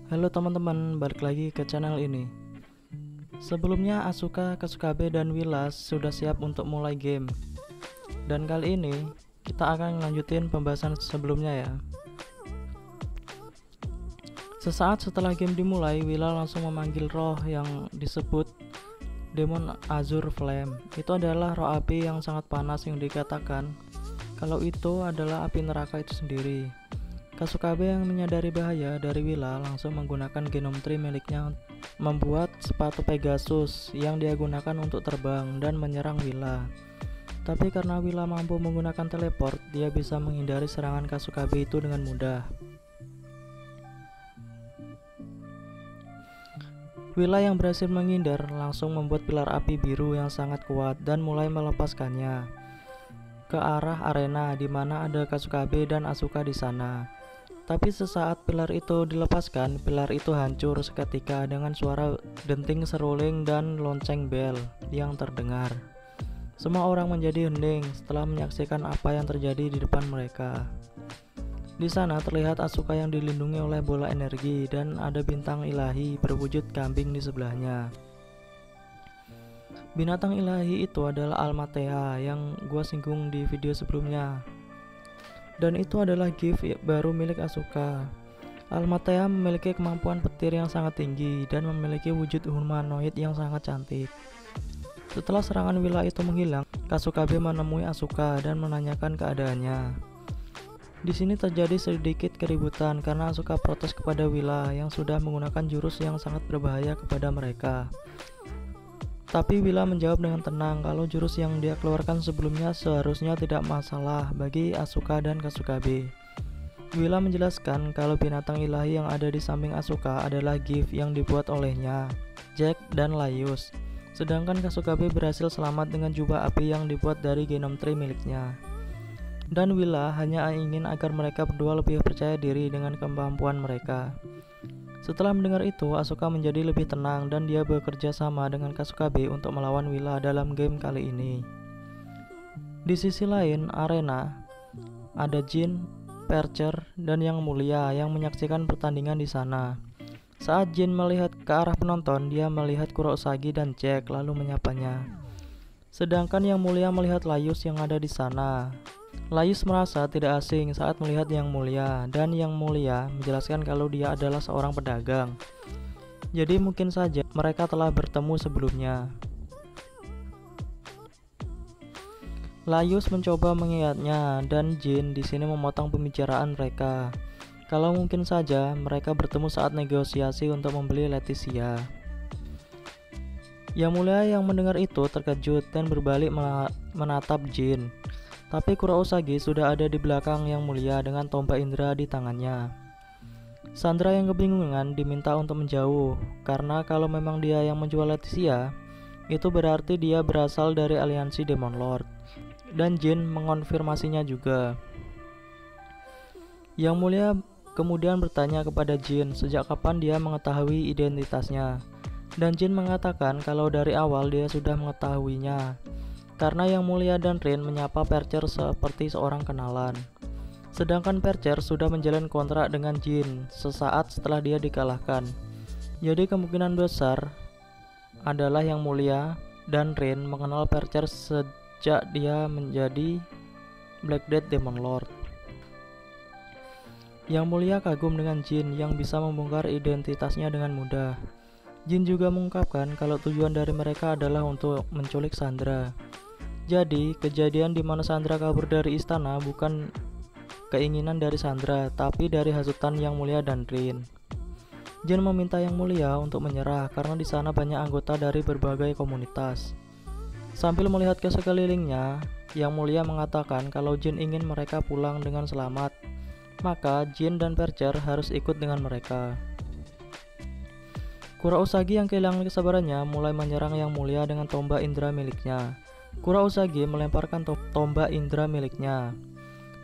Halo teman-teman, balik lagi ke channel ini. Sebelumnya Asuka, Kasukabe, dan Wilas sudah siap untuk mulai game. Dan kali ini kita akan lanjutin pembahasan sebelumnya ya. Sesaat setelah game dimulai, Willa langsung memanggil roh yang disebut Demon Azure Flame. Itu adalah roh api yang sangat panas yang dikatakan kalau itu adalah api neraka itu sendiri. Kasukabe yang menyadari bahaya dari Willa langsung menggunakan Genome Tree miliknya membuat sepatu Pegasus yang dia gunakan untuk terbang dan menyerang Willa. Tapi karena Willa mampu menggunakan teleport, dia bisa menghindari serangan Kasukabe itu dengan mudah. Willa yang berhasil menghindar langsung membuat pilar api biru yang sangat kuat dan mulai melepaskannya ke arah arena di mana ada Kasukabe dan Asuka di sana. Tapi sesaat pilar itu dilepaskan, pilar itu hancur seketika dengan suara denting seruling dan lonceng bel yang terdengar. Semua orang menjadi hening setelah menyaksikan apa yang terjadi di depan mereka. Di sana terlihat Asuka yang dilindungi oleh bola energi dan ada bintang ilahi berwujud kambing di sebelahnya. Binatang ilahi itu adalah Almatea yang gua singgung di video sebelumnya. Dan itu adalah gift baru milik Asuka. Almatea memiliki kemampuan petir yang sangat tinggi dan memiliki wujud humanoid yang sangat cantik. Setelah serangan Willa itu menghilang, Kasukabe menemui Asuka dan menanyakan keadaannya. Di sini terjadi sedikit keributan karena Asuka protes kepada Willa yang sudah menggunakan jurus yang sangat berbahaya kepada mereka. Tapi Willa menjawab dengan tenang kalau jurus yang dia keluarkan sebelumnya seharusnya tidak masalah bagi Asuka dan Kasukabe. Willa menjelaskan kalau binatang ilahi yang ada di samping Asuka adalah gift yang dibuat olehnya, Jack dan Laius. Sedangkan Kasukabe berhasil selamat dengan jubah api yang dibuat dari Genome Tree miliknya. Dan Willa hanya ingin agar mereka berdua lebih percaya diri dengan kemampuan mereka. Setelah mendengar itu, Asuka menjadi lebih tenang dan dia bekerja sama dengan Kasukabe untuk melawan Willa dalam game kali ini. Di sisi lain, arena, ada Jin, Percher, dan Yang Mulia yang menyaksikan pertandingan di sana. Saat Jin melihat ke arah penonton, dia melihat Kurousagi dan Jack lalu menyapanya. Sedangkan Yang Mulia melihat Laius yang ada di sana. Laius merasa tidak asing saat melihat Yang Mulia, dan Yang Mulia menjelaskan kalau dia adalah seorang pedagang. Jadi mungkin saja mereka telah bertemu sebelumnya. Laius mencoba mengingatnya dan Jin di sini memotong pembicaraan mereka. Kalau mungkin saja mereka bertemu saat negosiasi untuk membeli Leticia. Yang Mulia yang mendengar itu terkejut dan berbalik menatap Jin. Tapi Kurousagi sudah ada di belakang Yang Mulia dengan tombak indera di tangannya. Sandra yang kebingungan diminta untuk menjauh, karena kalau memang dia yang menjual Leticia, itu berarti dia berasal dari aliansi Demon Lord. Dan Jin mengonfirmasinya juga. Yang Mulia kemudian bertanya kepada Jin sejak kapan dia mengetahui identitasnya. Dan Jin mengatakan kalau dari awal dia sudah mengetahuinya. Karena Yang Mulia dan Rin menyapa Percher seperti seorang kenalan. Sedangkan Percher sudah menjalin kontrak dengan Jin sesaat setelah dia dikalahkan. Jadi kemungkinan besar adalah Yang Mulia dan Rin mengenal Percher sejak dia menjadi Black Death Demon Lord. Yang Mulia kagum dengan Jin yang bisa membongkar identitasnya dengan mudah. Jin juga mengungkapkan kalau tujuan dari mereka adalah untuk menculik Sandra. Jadi, kejadian di mana Sandra kabur dari istana bukan keinginan dari Sandra, tapi dari hasutan Yang Mulia dan Rin. Jin meminta Yang Mulia untuk menyerah karena di sana banyak anggota dari berbagai komunitas. Sambil melihat ke sekelilingnya, Yang Mulia mengatakan kalau Jin ingin mereka pulang dengan selamat, maka Jin dan Percher harus ikut dengan mereka. Kurousagi yang kehilangan kesabarannya mulai menyerang Yang Mulia dengan tombak indera miliknya. Kurousagi melemparkan tombak indera miliknya,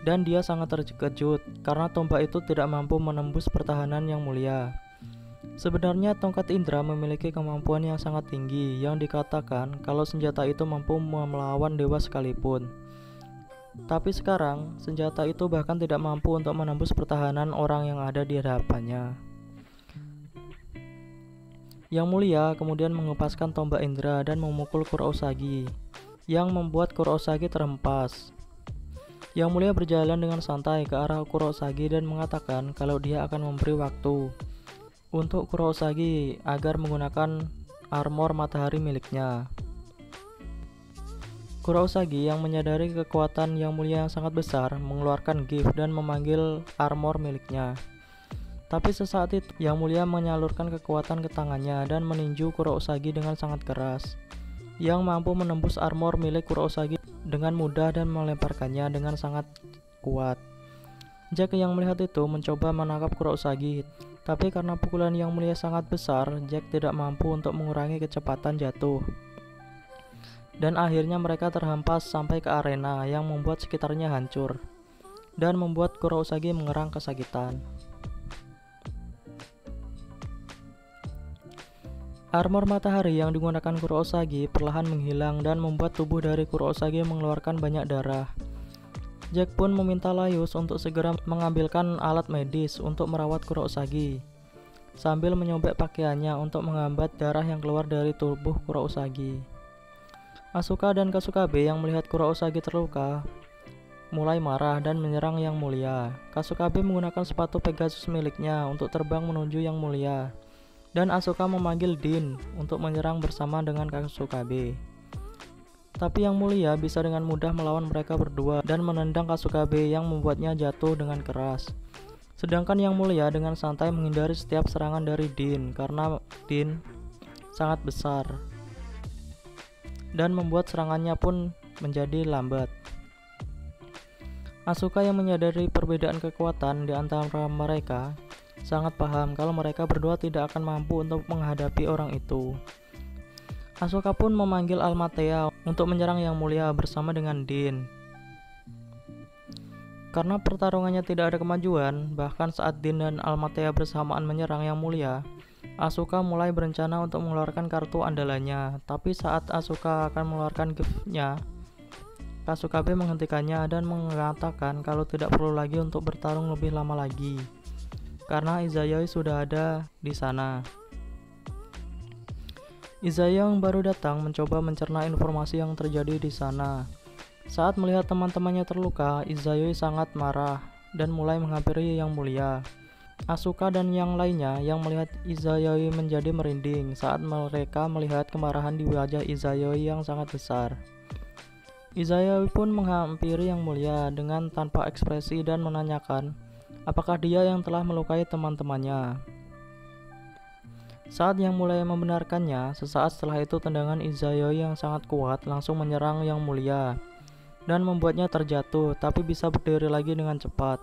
dan dia sangat terkejut karena tombak itu tidak mampu menembus pertahanan Yang Mulia. Sebenarnya tongkat indera memiliki kemampuan yang sangat tinggi yang dikatakan kalau senjata itu mampu melawan dewa sekalipun. Tapi sekarang, senjata itu bahkan tidak mampu untuk menembus pertahanan orang yang ada di hadapannya. Yang Mulia kemudian mengepaskan tombak Indra dan memukul Kurousagi, yang membuat Kurousagi terhempas. Yang Mulia berjalan dengan santai ke arah Kurousagi dan mengatakan kalau dia akan memberi waktu untuk Kurousagi agar menggunakan armor matahari miliknya. Kurousagi yang menyadari kekuatan Yang Mulia yang sangat besar mengeluarkan gift dan memanggil armor miliknya. Tapi sesaat itu Yang Mulia menyalurkan kekuatan ke tangannya dan meninju Kurousagi dengan sangat keras, yang mampu menembus armor milik Kurousagi dengan mudah dan melemparkannya dengan sangat kuat. Jack yang melihat itu mencoba menangkap Kurousagi, tapi karena pukulan Yang Mulia sangat besar, Jack tidak mampu untuk mengurangi kecepatan jatuh. Dan akhirnya mereka terhempas sampai ke arena yang membuat sekitarnya hancur dan membuat Kurousagi mengerang kesakitan. Armor matahari yang digunakan Kurousagi perlahan menghilang dan membuat tubuh dari Kurousagi mengeluarkan banyak darah. Jack pun meminta Laius untuk segera mengambilkan alat medis untuk merawat Kurousagi, sambil menyobek pakaiannya untuk menghambat darah yang keluar dari tubuh Kurousagi. Asuka dan Kasukabe yang melihat Kurousagi terluka mulai marah dan menyerang Yang Mulia. Kasukabe menggunakan sepatu Pegasus miliknya untuk terbang menuju Yang Mulia, dan Asuka memanggil Din untuk menyerang bersama dengan Kasukabe. Tapi Yang Mulia bisa dengan mudah melawan mereka berdua dan menendang Kasukabe yang membuatnya jatuh dengan keras. Sedangkan Yang Mulia dengan santai menghindari setiap serangan dari Din karena Din sangat besar dan membuat serangannya pun menjadi lambat. Asuka yang menyadari perbedaan kekuatan di antara mereka sangat paham kalau mereka berdua tidak akan mampu untuk menghadapi orang itu. Asuka pun memanggil Almatea untuk menyerang Yang Mulia bersama dengan Din. Karena pertarungannya tidak ada kemajuan, bahkan saat Din dan Almatea bersamaan menyerang Yang Mulia, Asuka mulai berencana untuk mengeluarkan kartu andalannya. Tapi saat Asuka akan mengeluarkan gift-nya, Kasukabe menghentikannya dan mengatakan kalau tidak perlu lagi untuk bertarung lebih lama lagi, karena Izayoi sudah ada di sana. Izayoi yang baru datang mencoba mencerna informasi yang terjadi di sana. Saat melihat teman-temannya terluka, Izayoi sangat marah dan mulai menghampiri Yang Mulia. Asuka dan yang lainnya yang melihat Izayoi menjadi merinding saat mereka melihat kemarahan di wajah Izayoi yang sangat besar. Izayoi pun menghampiri Yang Mulia dengan tanpa ekspresi dan menanyakan apakah dia yang telah melukai teman-temannya. Saat Yang Mulia membenarkannya, sesaat setelah itu tendangan Izayoi yang sangat kuat langsung menyerang Yang Mulia dan membuatnya terjatuh, tapi bisa berdiri lagi dengan cepat.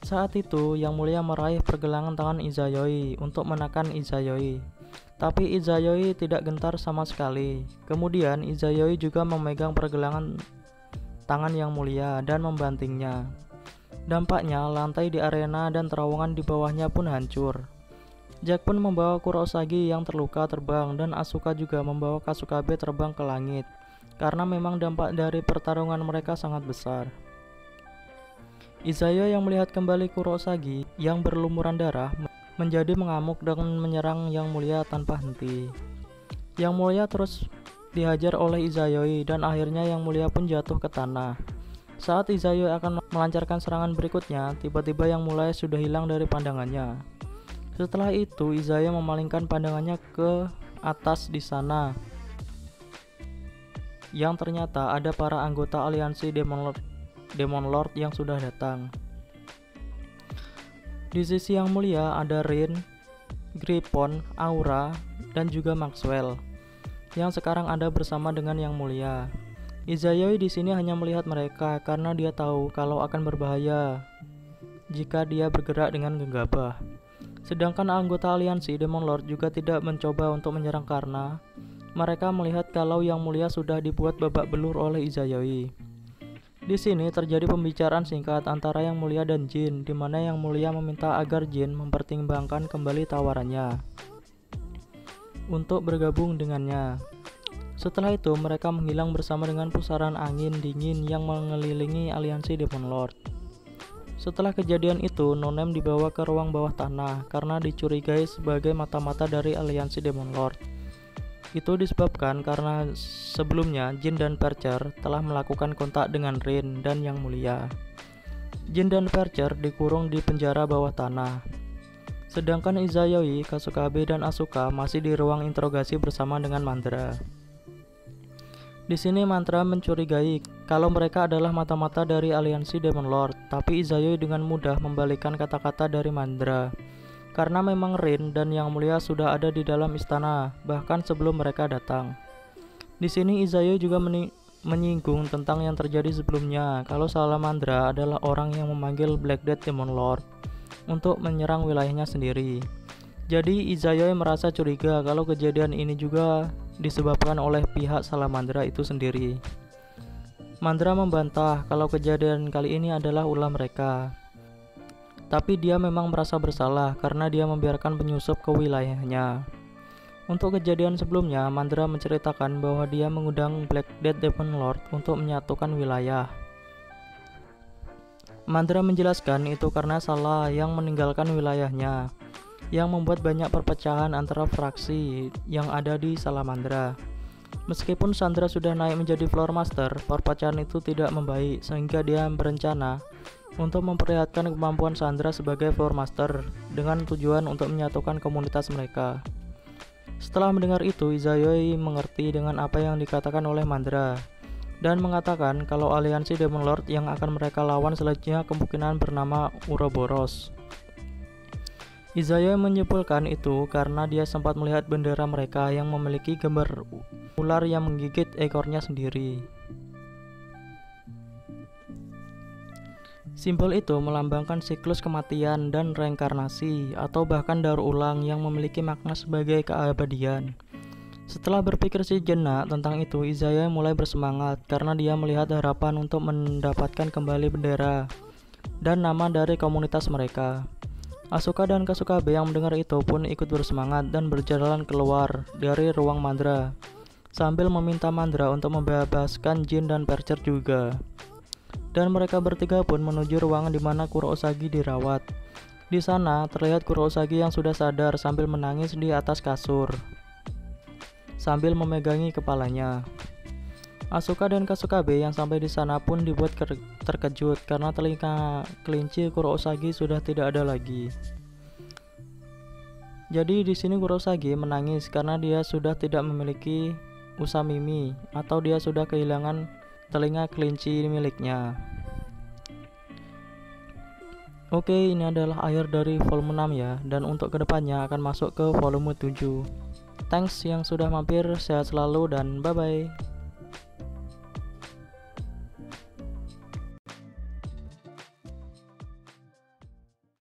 Saat itu, Yang Mulia meraih pergelangan tangan Izayoi untuk menekan Izayoi, tapi Izayoi tidak gentar sama sekali. Kemudian Izayoi juga memegang pergelangan tangan Yang Mulia dan membantingnya. Dampaknya, lantai di arena dan terowongan di bawahnya pun hancur. Jack pun membawa Kurousagi yang terluka terbang, dan Asuka juga membawa Kasukabe terbang ke langit, karena memang dampak dari pertarungan mereka sangat besar. Izayoi yang melihat kembali Kurousagi yang berlumuran darah menjadi mengamuk dan menyerang Yang Mulia tanpa henti. Yang Mulia terus dihajar oleh Izayoi dan akhirnya Yang Mulia pun jatuh ke tanah. Saat Izayoi akan melancarkan serangan berikutnya, tiba-tiba Yang Mulia sudah hilang dari pandangannya. Setelah itu, Izayoi memalingkan pandangannya ke atas di sana, yang ternyata ada para anggota aliansi Demon Lord yang sudah datang. Di sisi Yang Mulia ada Rin, Gripon, Aura, dan juga Maxwell yang sekarang ada bersama dengan Yang Mulia. Izayoi di sini hanya melihat mereka karena dia tahu kalau akan berbahaya jika dia bergerak dengan gegabah. Sedangkan anggota aliansi Demon Lord juga tidak mencoba untuk menyerang karena mereka melihat kalau Yang Mulia sudah dibuat babak belur oleh Izayoi. Di sini terjadi pembicaraan singkat antara Yang Mulia dan Jin, di mana Yang Mulia meminta agar Jin mempertimbangkan kembali tawarannya untuk bergabung dengannya. Setelah itu mereka menghilang bersama dengan pusaran angin dingin yang mengelilingi aliansi Demon Lord. Setelah kejadian itu, Nonem dibawa ke ruang bawah tanah karena dicurigai sebagai mata-mata dari aliansi Demon Lord. Itu disebabkan karena sebelumnya Jin dan Percher telah melakukan kontak dengan Rin dan Yang Mulia. Jin dan Percher dikurung di penjara bawah tanah. Sedangkan Izayoi, Kasukabe, dan Asuka masih di ruang interogasi bersama dengan Mandra. Di sini Mantra mencurigai kalau mereka adalah mata-mata dari aliansi Demon Lord, tapi Izayoi dengan mudah membalikan kata-kata dari Mandra. Karena memang Rin dan Yang Mulia sudah ada di dalam istana, bahkan sebelum mereka datang. Di sini Izayoi juga menyinggung tentang yang terjadi sebelumnya, kalau Salamandra adalah orang yang memanggil Black Death Demon Lord untuk menyerang wilayahnya sendiri. Jadi Izayoi merasa curiga kalau kejadian ini juga disebabkan oleh pihak Salamandra itu sendiri. Mandra membantah kalau kejadian kali ini adalah ulah mereka. Tapi dia memang merasa bersalah karena dia membiarkan penyusup ke wilayahnya. Untuk kejadian sebelumnya, Mandra menceritakan bahwa dia mengundang Black Death Demon Lord untuk menyatukan wilayah. Mandra menjelaskan itu karena Salah yang meninggalkan wilayahnya, yang membuat banyak perpecahan antara fraksi yang ada di Salamandra. Meskipun Sandra sudah naik menjadi Floor Master, perpecahan itu tidak membaik sehingga dia berencana untuk memperlihatkan kemampuan Sandra sebagai Floor Master dengan tujuan untuk menyatukan komunitas mereka. Setelah mendengar itu, Izayoi mengerti dengan apa yang dikatakan oleh Mandra dan mengatakan kalau aliansi Demon Lord yang akan mereka lawan selanjutnya kemungkinan bernama Uroboros. Izayoi menyimpulkan itu karena dia sempat melihat bendera mereka yang memiliki gambar ular yang menggigit ekornya sendiri. Simbol itu melambangkan siklus kematian dan reinkarnasi atau bahkan daur ulang yang memiliki makna sebagai keabadian. Setelah berpikir sejenak tentang itu, Izayoi mulai bersemangat karena dia melihat harapan untuk mendapatkan kembali bendera dan nama dari komunitas mereka. Asuka dan Kasukabe yang mendengar itu pun ikut bersemangat dan berjalan keluar dari ruang Mandra sambil meminta Mandra untuk membebaskan Jin dan Percher juga. Dan mereka bertiga pun menuju ruangan di mana Kurousagi dirawat. Di sana terlihat Kurousagi yang sudah sadar sambil menangis di atas kasur sambil memegangi kepalanya. Asuka dan Kasukabe yang sampai di sana pun dibuat terkejut karena telinga kelinci Kurousagi sudah tidak ada lagi. Jadi di sini Kurousagi menangis karena dia sudah tidak memiliki Usamimi atau dia sudah kehilangan telinga kelinci miliknya. Oke, ini adalah akhir dari volume 6 ya, dan untuk kedepannya akan masuk ke volume 7. Thanks yang sudah mampir, sehat selalu dan bye-bye.